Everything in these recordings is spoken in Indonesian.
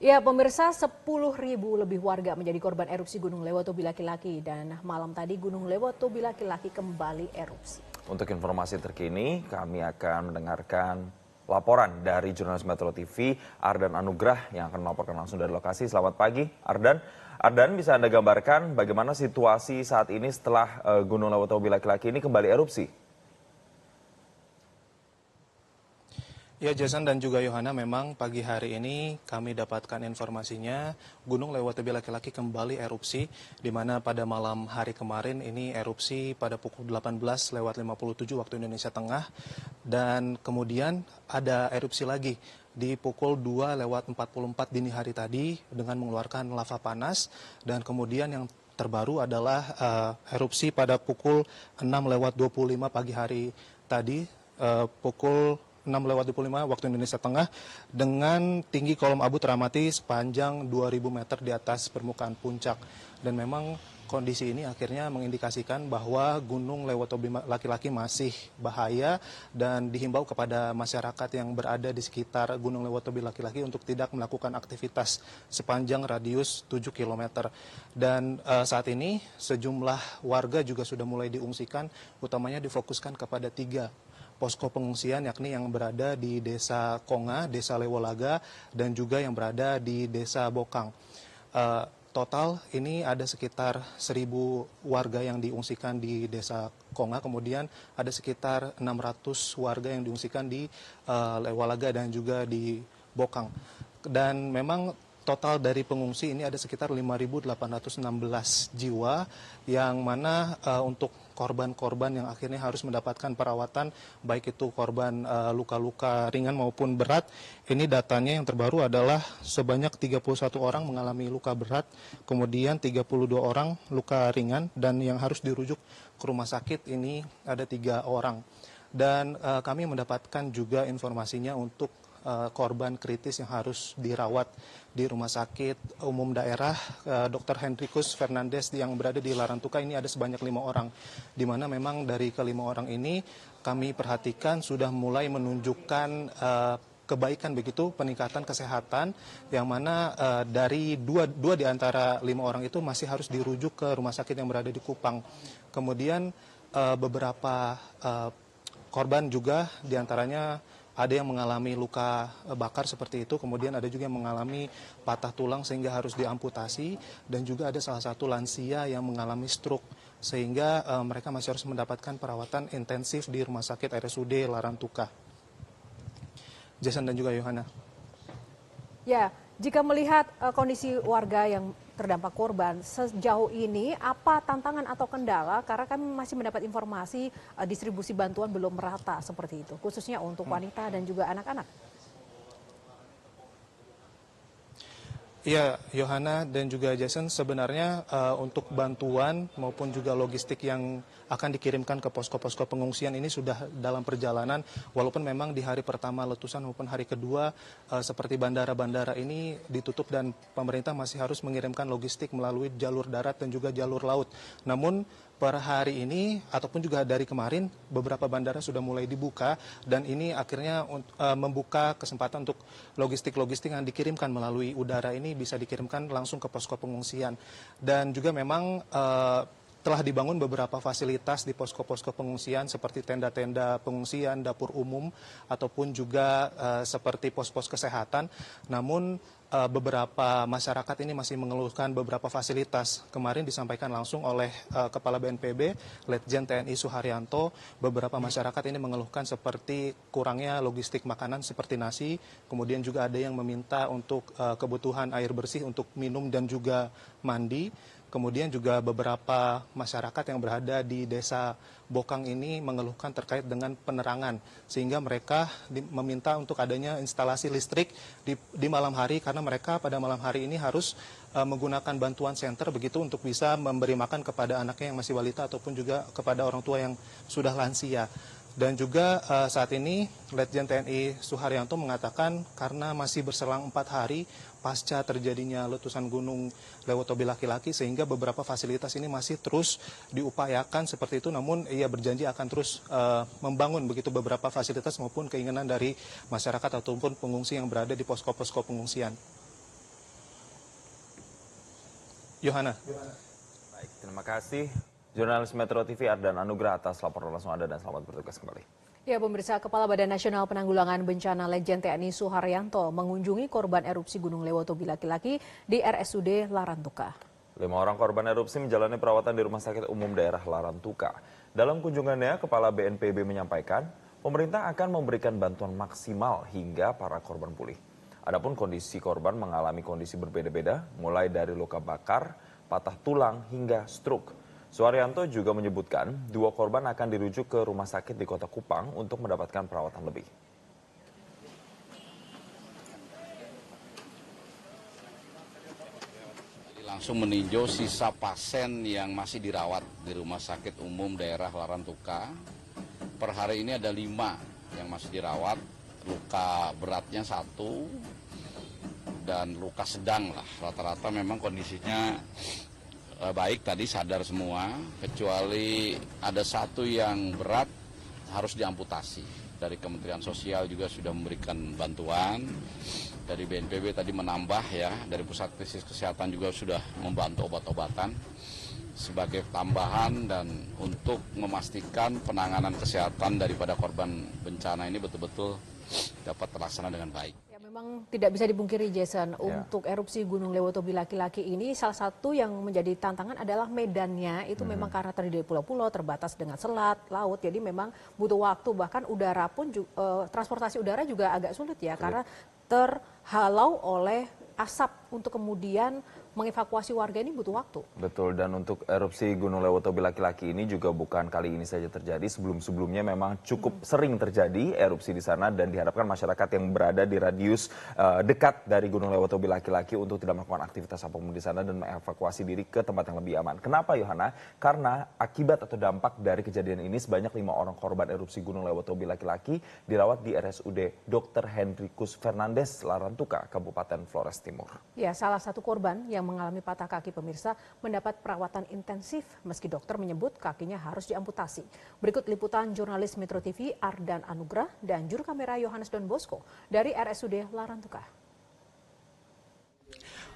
Ya, pemirsa 10.000 lebih warga menjadi korban erupsi Gunung Lewatobi laki-laki dan malam tadi Gunung Lewatobi laki-laki kembali erupsi. Untuk informasi terkini, kami akan mendengarkan laporan dari jurnalis Metro TV, Ardan Anugrah, yang akan melaporkan langsung dari lokasi. Selamat pagi, Ardan. Ardan, bisa Anda gambarkan bagaimana situasi saat ini setelah Gunung Lewatobi laki-laki ini kembali erupsi? Ya, Jason dan juga Yohana, memang pagi hari ini kami dapatkan informasinya Gunung Lewatobi laki-laki kembali erupsi, di mana pada malam hari kemarin ini erupsi pada pukul 18:57 waktu Indonesia Tengah, dan kemudian ada erupsi lagi di pukul 2:44 dini hari tadi dengan mengeluarkan lava panas, dan kemudian yang terbaru adalah erupsi pada pukul 6:25 pagi hari tadi, pukul 6:25 waktu Indonesia Tengah, dengan tinggi kolom abu teramati sepanjang 2.000 meter di atas permukaan puncak. Dan memang kondisi ini akhirnya mengindikasikan bahwa Gunung Lewatobi laki-laki masih bahaya, dan dihimbau kepada masyarakat yang berada di sekitar Gunung Lewatobi laki-laki untuk tidak melakukan aktivitas sepanjang radius 7 km. Dan saat ini sejumlah warga juga sudah mulai diungsikan, utamanya difokuskan kepada 3 posko pengungsian, yakni yang berada di Desa Konga, Desa Lewolaga, dan juga yang berada di Desa Bokang. Total ini ada sekitar 1.000 warga yang diungsikan di Desa Konga, kemudian ada sekitar 600 warga yang diungsikan di Lewolaga dan juga di Bokang. Dan memang total dari pengungsi ini ada sekitar 5.816 jiwa, yang mana untuk korban-korban yang akhirnya harus mendapatkan perawatan, baik itu korban luka-luka ringan maupun berat, ini datanya yang terbaru adalah sebanyak 31 orang mengalami luka berat, kemudian 32 orang luka ringan, dan yang harus dirujuk ke rumah sakit ini ada 3 orang. Dan kami mendapatkan juga informasinya untuk korban kritis yang harus dirawat di Rumah Sakit Umum Daerah Dr. Hendrikus Fernandes yang berada di Larantuka, ini ada sebanyak 5 orang, di mana memang dari ke-5 orang ini kami perhatikan sudah mulai menunjukkan kebaikan, begitu peningkatan kesehatan, yang mana dari dua di antara 5 orang itu masih harus dirujuk ke rumah sakit yang berada di Kupang. Kemudian beberapa korban juga diantaranya ada yang mengalami luka bakar seperti itu, kemudian ada juga yang mengalami patah tulang sehingga harus diamputasi, dan juga ada salah satu lansia yang mengalami stroke sehingga mereka masih harus mendapatkan perawatan intensif di Rumah Sakit RSUD Larantuka. Jason dan juga Yohana. Ya, jika melihat kondisi warga yang terdampak korban, sejauh ini apa tantangan atau kendala? Karena kami masih mendapat informasi distribusi bantuan belum merata seperti itu, khususnya untuk wanita dan juga anak-anak. Ya, Yohana dan juga Jason, sebenarnya untuk bantuan maupun juga logistik yang akan dikirimkan ke posko-posko pengungsian ini sudah dalam perjalanan, walaupun memang di hari pertama letusan maupun hari kedua seperti bandara-bandara ini ditutup dan pemerintah masih harus mengirimkan logistik melalui jalur darat dan juga jalur laut. Namun per hari ini ataupun juga dari kemarin beberapa bandara sudah mulai dibuka, dan ini akhirnya membuka kesempatan untuk logistik-logistik yang dikirimkan melalui udara ini bisa dikirimkan langsung ke posko pengungsian. Dan juga memang telah dibangun beberapa fasilitas di posko-posko pengungsian seperti tenda-tenda pengungsian, dapur umum, ataupun juga seperti pos-pos kesehatan. Namun beberapa masyarakat ini masih mengeluhkan beberapa fasilitas. Kemarin disampaikan langsung oleh Kepala BNPB, Letjen TNI Suharyanto, beberapa masyarakat ini mengeluhkan seperti kurangnya logistik makanan seperti nasi, kemudian juga ada yang meminta untuk kebutuhan air bersih untuk minum dan juga mandi. Kemudian juga beberapa masyarakat yang berada di Desa Bokang ini mengeluhkan terkait dengan penerangan, sehingga mereka meminta untuk adanya instalasi listrik di malam hari, karena mereka pada malam hari ini harus menggunakan bantuan senter begitu untuk bisa memberi makan kepada anaknya yang masih balita ataupun juga kepada orang tua yang sudah lansia. Dan juga saat ini Letjen TNI Suharyanto mengatakan karena masih berselang 4 hari pasca terjadinya letusan Gunung Lewatobi laki-laki, sehingga beberapa fasilitas ini masih terus diupayakan seperti itu, namun ia berjanji akan terus membangun begitu beberapa fasilitas maupun keinginan dari masyarakat ataupun pengungsi yang berada di posko-posko pengungsian. Yohana. Baik, terima kasih jurnalis Metro TV Ardan Anugrah atas laporan langsung Anda dan selamat bertugas kembali. Ya, pemirsa, Kepala Badan Nasional Penanggulangan Bencana Legend TNI Suharyanto mengunjungi korban erupsi Gunung Lewotobi laki-laki di RSUD Larantuka. 5 orang korban erupsi menjalani perawatan di Rumah Sakit Umum Daerah Larantuka. Dalam kunjungannya, Kepala BNPB menyampaikan pemerintah akan memberikan bantuan maksimal hingga para korban pulih. Adapun kondisi korban mengalami kondisi berbeda-beda, mulai dari luka bakar, patah tulang, hingga stroke. Suharyanto juga menyebutkan 2 korban akan dirujuk ke rumah sakit di Kota Kupang untuk mendapatkan perawatan lebih. Langsung meninjau sisa pasien yang masih dirawat di Rumah Sakit Umum Daerah Larantuka. Per hari ini ada 5 yang masih dirawat, luka beratnya 1 dan luka sedang lah. Rata-rata memang kondisinya baik, tadi sadar semua, kecuali ada 1 yang berat harus diamputasi. Dari Kementerian Sosial juga sudah memberikan bantuan, dari BNPB tadi menambah ya, dari Pusat Krisis Kesehatan juga sudah membantu obat-obatan sebagai tambahan dan untuk memastikan penanganan kesehatan daripada korban bencana ini betul-betul dapat terlaksana dengan baik. Ya, memang tidak bisa dipungkiri, Jason, untuk erupsi Gunung Lewotobi laki-laki ini salah satu yang menjadi tantangan adalah medannya itu memang karena terdiri dari pulau-pulau, terbatas dengan selat, laut, jadi memang butuh waktu, bahkan udara pun transportasi udara juga agak sulit ya, karena terhalau oleh asap untuk kemudian mengevakuasi warga ini butuh waktu. Betul, dan untuk erupsi Gunung Lewotobi laki-laki ini juga bukan kali ini saja terjadi. Sebelum-sebelumnya memang cukup sering terjadi erupsi di sana dan diharapkan masyarakat yang berada di radius dekat dari Gunung Lewotobi laki-laki untuk tidak melakukan aktivitas apapun di sana dan mengevakuasi diri ke tempat yang lebih aman. Kenapa, Yohana? Karena akibat atau dampak dari kejadian ini sebanyak 5 orang korban erupsi Gunung Lewotobi laki-laki dirawat di RSUD Dr. Hendrikus Fernandes Larantuka, Kabupaten Flores Timur. Ya, salah satu korban yang mengalami patah kaki, pemirsa, mendapat perawatan intensif meski dokter menyebut kakinya harus diamputasi. Berikut liputan jurnalis Metro TV Ardan Anugrah dan juru kamera Yohanes Don Bosco dari RSUD Larantuka.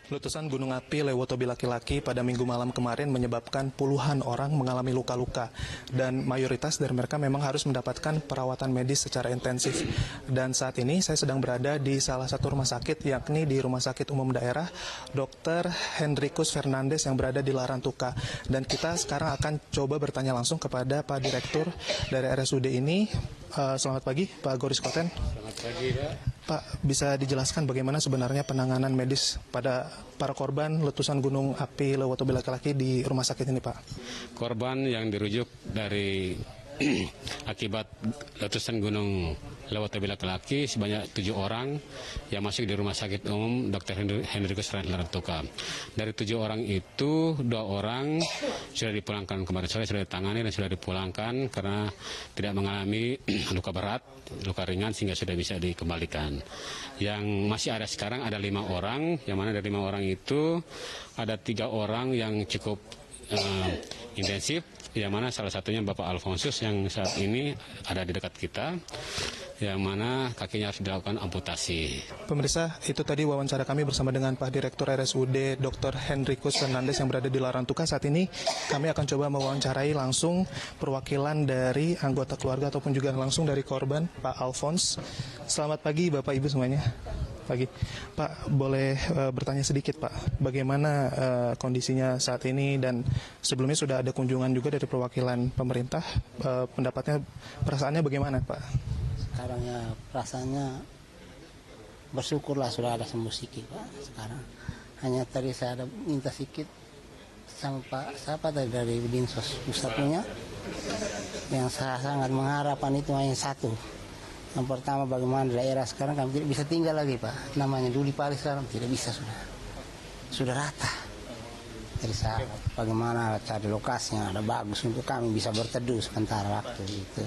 Letusan gunung api Lewotobi laki-laki pada Minggu malam kemarin menyebabkan puluhan orang mengalami luka-luka dan mayoritas dari mereka memang harus mendapatkan perawatan medis secara intensif. Dan saat ini saya sedang berada di salah satu rumah sakit, yakni di Rumah Sakit Umum Daerah Dr. Hendrikus Fernandes yang berada di Larantuka. Dan kita sekarang akan coba bertanya langsung kepada Pak Direktur dari RSUD ini. Selamat pagi, Pak Goris Koten. Selamat pagi, Pak. Pak, bisa dijelaskan bagaimana sebenarnya penanganan medis pada para korban letusan gunung api Lewotobi laki-laki di rumah sakit ini, Pak? Korban yang dirujuk dari akibat letusan gunung Lewotobi laki-laki sebanyak 7 orang yang masuk di Rumah Sakit Umum Dr. Hendrikus Larantuka. Dari 7 orang itu 2 orang sudah dipulangkan kemarin sore, sudah ditangani dan sudah dipulangkan karena tidak mengalami luka berat, luka ringan sehingga sudah bisa dikembalikan. Yang masih ada sekarang ada 5 orang, yang mana dari 5 orang itu ada 3 orang yang cukup intensif, yang mana salah satunya Bapak Alfonsus yang saat ini ada di dekat kita, yang mana kakinya harus dilakukan amputasi. Pemirsa, itu tadi wawancara kami bersama dengan Pak Direktur RSUD Dr. Hendrikus Fernandes yang berada di Larantuka. Saat ini kami akan coba mewawancarai langsung perwakilan dari anggota keluarga ataupun juga langsung dari korban, Pak Alfons. Selamat pagi Bapak Ibu semuanya. Pagi. Pak, boleh bertanya sedikit Pak, bagaimana kondisinya saat ini dan sebelumnya sudah ada kunjungan juga dari perwakilan pemerintah, pendapatnya, perasaannya bagaimana Pak? Sekarang ya perasaannya bersyukurlah sudah ada sembuh sedikit Pak sekarang. Hanya tadi saya ada minta sedikit sama Pak siapa tadi dari Dinsos pusatnya, yang saya sangat mengharapkan itu hanya satu. Yang pertama, bagaimana daerah sekarang kami tidak bisa tinggal lagi Pak. Namanya Duli Pali sekarang tidak bisa, sudah rata. Jadi saya bagaimana cari lokasi yang ada bagus untuk kami bisa berteduh sementara waktu itu.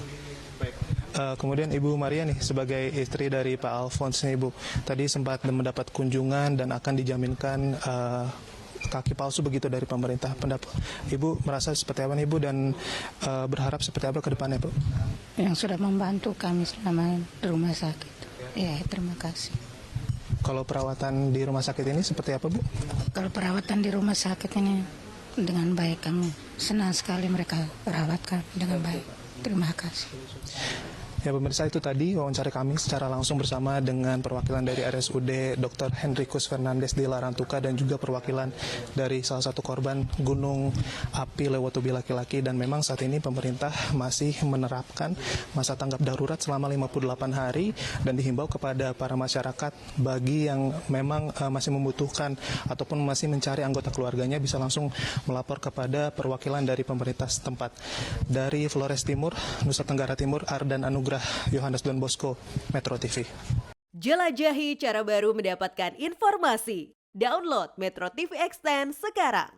Kemudian Ibu Maria nih sebagai istri dari Pak Alfons nih Ibu, tadi sempat mendapat kunjungan dan akan dijaminkan kaki palsu begitu dari pemerintah. Pendapat Ibu merasa seperti apa nih Ibu dan berharap seperti apa ke depannya Bu? Yang sudah membantu kami selama di rumah sakit. Ya, terima kasih. Kalau perawatan di rumah sakit ini seperti apa, Bu? Kalau perawatan di rumah sakit ini dengan baik, kami senang sekali mereka perawatkan dengan baik. Terima kasih. Ya pemirsa, itu tadi wawancara kami secara langsung bersama dengan perwakilan dari RSUD Dr. Hendrikus Fernandes di Larantuka dan juga perwakilan dari salah satu korban gunung api Lewotobi laki-laki. Dan memang saat ini pemerintah masih menerapkan masa tanggap darurat selama 58 hari dan dihimbau kepada para masyarakat bagi yang memang masih membutuhkan ataupun masih mencari anggota keluarganya bisa langsung melapor kepada perwakilan dari pemerintah setempat. Dari Flores Timur, Nusa Tenggara Timur, Ardan Anugrah Yohanes Don Bosco, Metro TV. Jelajahi cara baru mendapatkan informasi. Download Metro TV Extend sekarang.